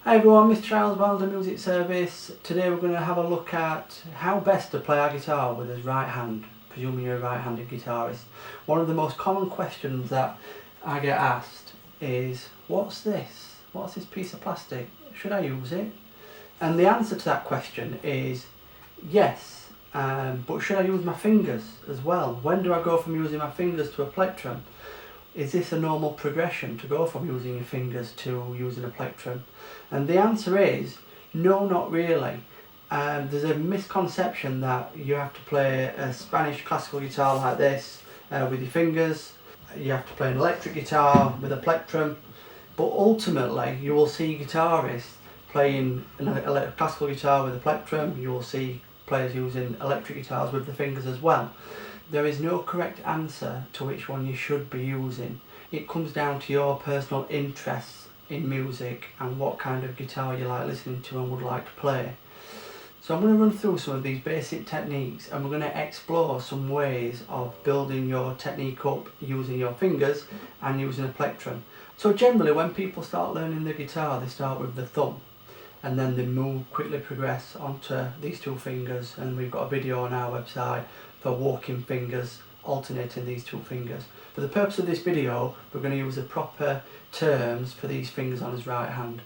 Hi everyone, Mr. Charles Wilder Music Service. Today we're going to have a look at how best to play our guitar with his right hand, presuming you're a right-handed guitarist. One of the most common questions that I get asked is, what's this? What's this piece of plastic? Should I use it? And the answer to that question is yes, but should I use my fingers as well? When do I go from using my fingers to a plectrum? Is this a normal progression to go from using your fingers to using a plectrum? And the answer is no, not really. There's a misconception that you have to play a Spanish classical guitar like this with your fingers. You have to play an electric guitar with a plectrum. But ultimately you will see guitarists playing a classical guitar with a plectrum. You will see players using electric guitars with the fingers as well. There is no correct answer to which one you should be using. It comes down to your personal interests in music and what kind of guitar you like listening to and would like to play. So I'm going to run through some of these basic techniques, and we're going to explore some ways of building your technique up using your fingers and using a plectrum. So generally when people start learning the guitar, they start with the thumb and then they quickly progress onto these two fingers, and we've got a video on our website for walking fingers, alternating these two fingers. For the purpose of this video, we're going to use the proper terms for these fingers on his right hand.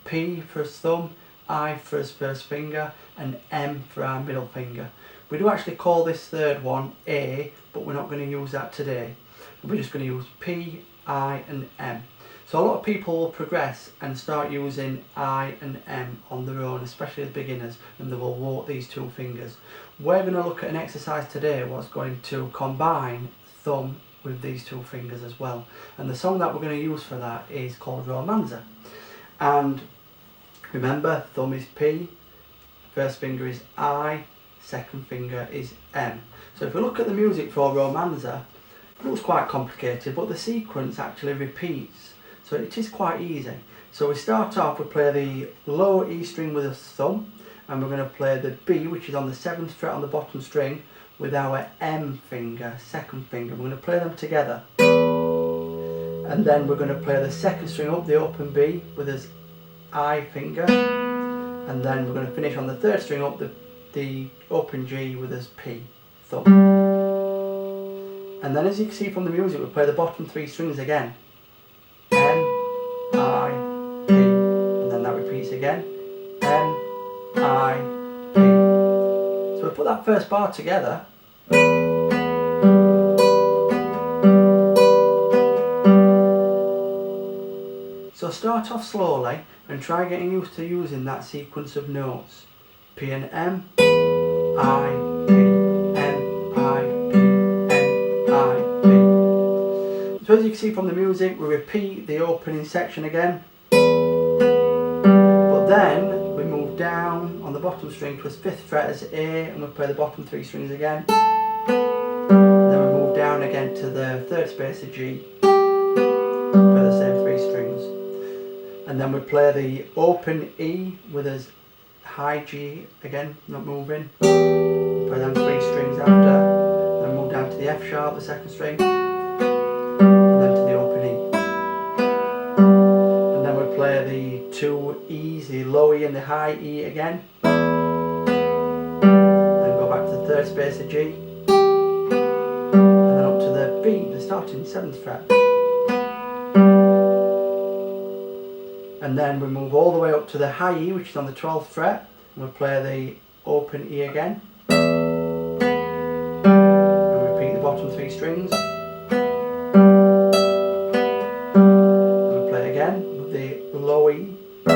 P for his thumb, I for his first finger, and M for our middle finger. We do actually call this third one A, but we're not going to use that today. We're just going to use P, I and M. So a lot of people will progress and start using I and M on their own, especially as beginners, and they will walk these two fingers. We're going to look at an exercise today what's going to combine thumb with these two fingers as well. And the song that we're going to use for that is called Romanza. And remember, thumb is P, first finger is I, second finger is M. So if we look at the music for Romanza, it looks quite complicated, but the sequence actually repeats. So it is quite easy. So we start off, we play the low E string with a thumb, and we're going to play the B, which is on the 7th fret on the bottom string, with our M finger, second finger. We're going to play them together. And then we're going to play the second string up, the open B, with his I finger. And then we're going to finish on the third string up, the open G with his P, thumb. And then as you can see from the music, we play the bottom three strings again. M, I, P, and then that repeats again. M, I, P. So we put that first bar together. So start off slowly and try getting used to using that sequence of notes. P and M, I, P, M, I, P, M, I, P. So as you can see from the music, we repeat the opening section again, but then we move down on the bottom string to his 5th fret as A, and we play the bottom three strings again. Then we move down again to the 3rd space of G, play the same 3 strings, and then we play the open E with his high G again, not moving. Play them 3 strings after, then move down to the F sharp, the 2nd string, to the open E. And then we play the 2 E's, the low E and the high E again. Then go back to the 3rd space of G. And then up to the B, the starting 7th fret. And then we move all the way up to the high E, which is on the 12th fret. And we play the open E again. And repeat the bottom 3 strings. With the low E, and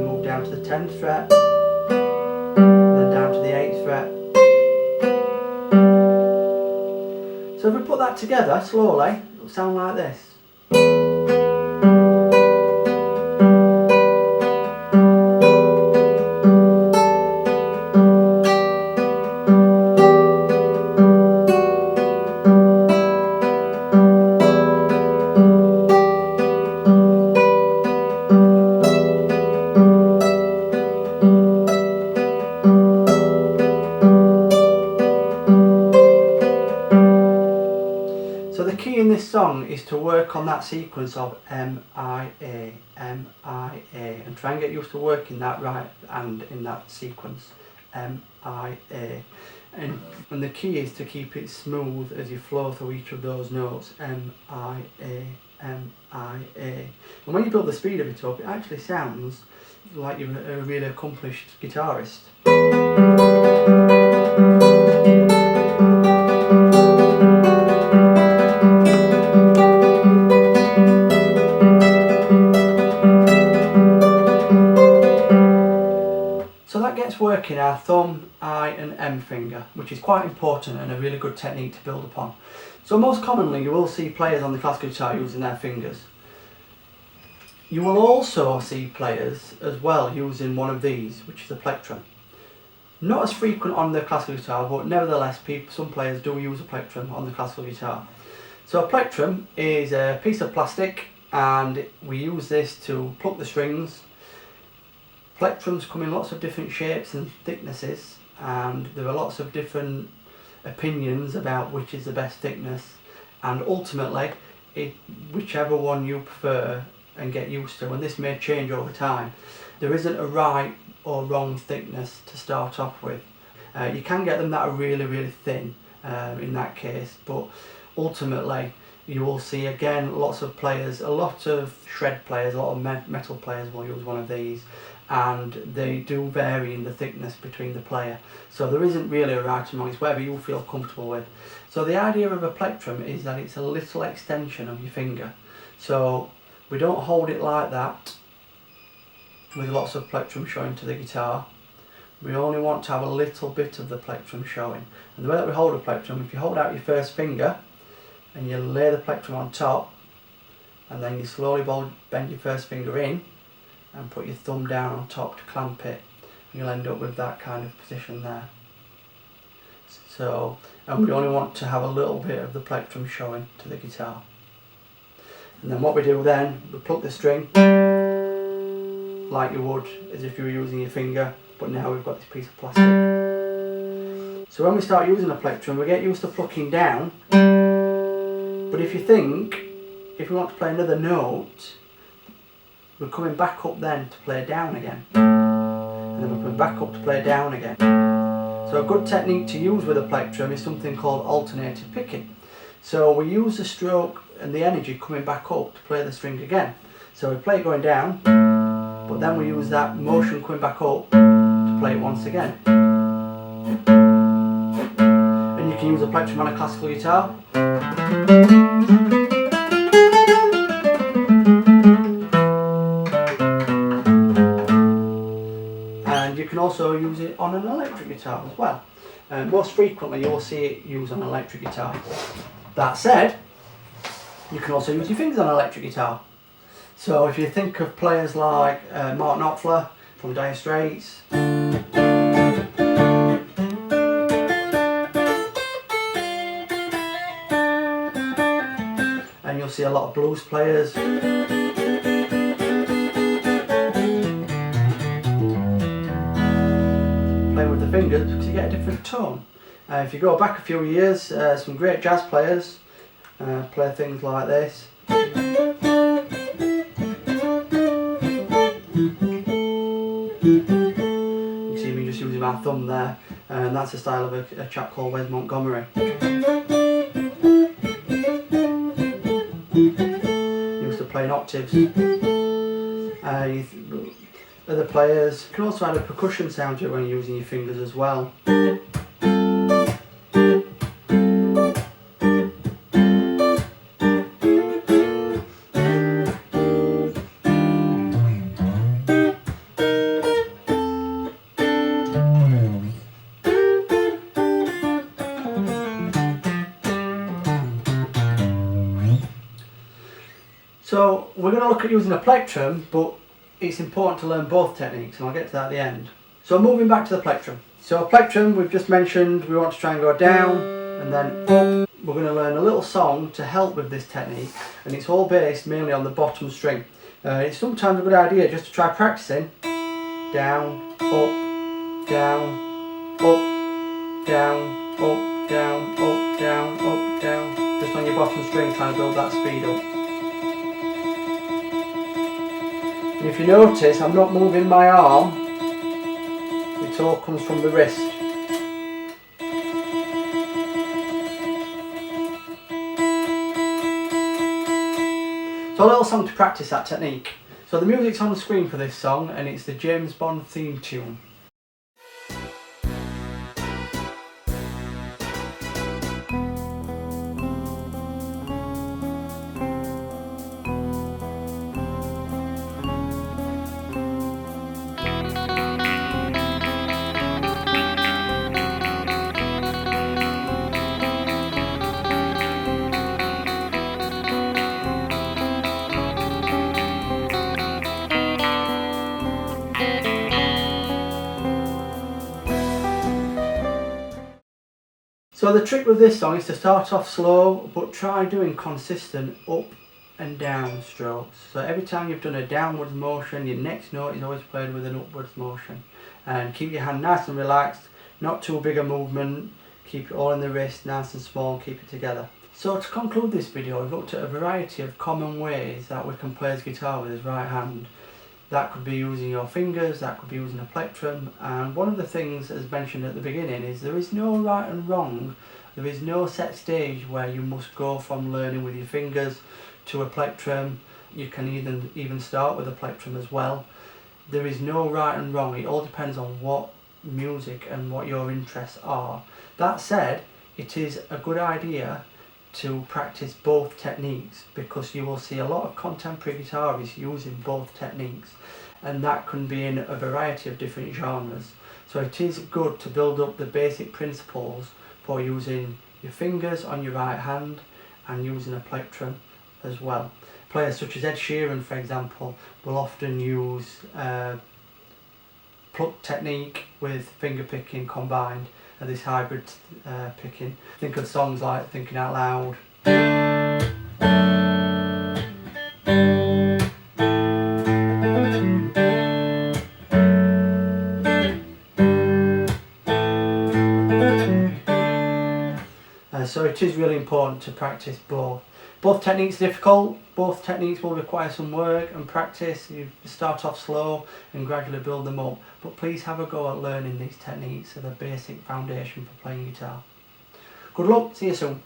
move down to the 10th fret, and then down to the 8th fret. So if we put that together slowly, it'll sound like this. So the key in this song is to work on that sequence of M-I-A, M-I-A, and try and get used to working that right hand in that sequence, M-I-A. And the key is to keep it smooth as you flow through each of those notes, M-I-A, M-I-A. And when you build the speed of it up, it actually sounds like you're a really accomplished guitarist. So that gets working our thumb, I and M finger, which is quite important and a really good technique to build upon. So most commonly you will see players on the classical guitar using their fingers. You will also see players as well using one of these, which is a plectrum. Not as frequent on the classical guitar, but nevertheless some players do use a plectrum on the classical guitar. So a plectrum is a piece of plastic, and we use this to pluck the strings. Plectrums come in lots of different shapes and thicknesses, and there are lots of different opinions about which is the best thickness, and ultimately whichever one you prefer and get used to, and this may change over time. There isn't a right or wrong thickness to start off with. You can get them that are really, really thin in that case, but ultimately you will see again lots of players, a lot of shred players, a lot of metal players will use one of these, and they do vary in the thickness between the player. So there isn't really a right and wrong, it's whatever you feel comfortable with. So the idea of a plectrum is that it's a little extension of your finger. So we don't hold it like that with lots of plectrum showing to the guitar. We only want to have a little bit of the plectrum showing. And the way that we hold a plectrum, if you hold out your first finger and you lay the plectrum on top, and then you slowly bend your first finger in and put your thumb down on top to clamp it, and you'll end up with that kind of position there. So, and we only want to have a little bit of the plectrum showing to the guitar. And then what we do then, we pluck the string like you would as if you were using your finger, but now we've got this piece of plastic. So when we start using a plectrum, we get used to plucking down, but if you think, if we want to play another note, we're coming back up then to play down again, and then we're coming back up to play down again. So a good technique to use with a plectrum is something called alternated picking. So we use the stroke and the energy coming back up to play the string again. So we play it going down, but then we use that motion coming back up to play it once again. And you can use a plectrum on a classical guitar. And you can also use it on an electric guitar as well. Most frequently you'll see it used on an electric guitar. That said, you can also use your fingers on an electric guitar. So if you think of players like Mark Knopfler from Dire Straits, and you'll see a lot of blues players, playing with the fingers because you get a different tone. If you go back a few years, some great jazz players play things like this. You can see me just using my thumb there, and that's the style of a chap called Wes Montgomery. Used to play in octaves. Other players can also add a percussion sound to it when you're using your fingers as well. So we're going to look at using a plectrum, but it's important to learn both techniques, and I'll get to that at the end. So moving back to the plectrum. So a plectrum, we've just mentioned, we want to try and go down and then up. We're going to learn a little song to help with this technique, and it's all based mainly on the bottom string. It's sometimes a good idea just to try practicing down, up, down, up, down, up, down, up, down, up, down. just on your bottom string, trying to build that speed up. And if you notice, I'm not moving my arm, it all comes from the wrist. So a little song to practice that technique. So the music's on the screen for this song, and it's the James Bond theme tune. So the trick with this song is to start off slow, but try doing consistent up and down strokes. So every time you've done a downwards motion, your next note is always played with an upwards motion. And keep your hand nice and relaxed, not too big a movement, keep it all in the wrist, nice and small, keep it together. So to conclude this video, we've looked at a variety of common ways that we can play his guitar with his right hand. That could be using your fingers, that could be using a plectrum, and one of the things, as mentioned at the beginning, is there is no right and wrong. There is no set stage where you must go from learning with your fingers to a plectrum. You can even start with a plectrum as well. There is no right and wrong, it all depends on what music and what your interests are. That said, it is a good idea to practice both techniques, because you will see a lot of contemporary guitarists using both techniques, and that can be in a variety of different genres. So it is good to build up the basic principles for using your fingers on your right hand and using a plectrum as well. Players such as Ed Sheeran, for example, will often use pluck technique with finger picking combined, this hybrid picking. Think of songs like Thinking Out Loud. So it is really important to practice both. Both techniques are difficult, both techniques will require some work and practice. You start off slow and gradually build them up, but please have a go at learning these techniques as a basic foundation for playing guitar. Good luck, see you soon.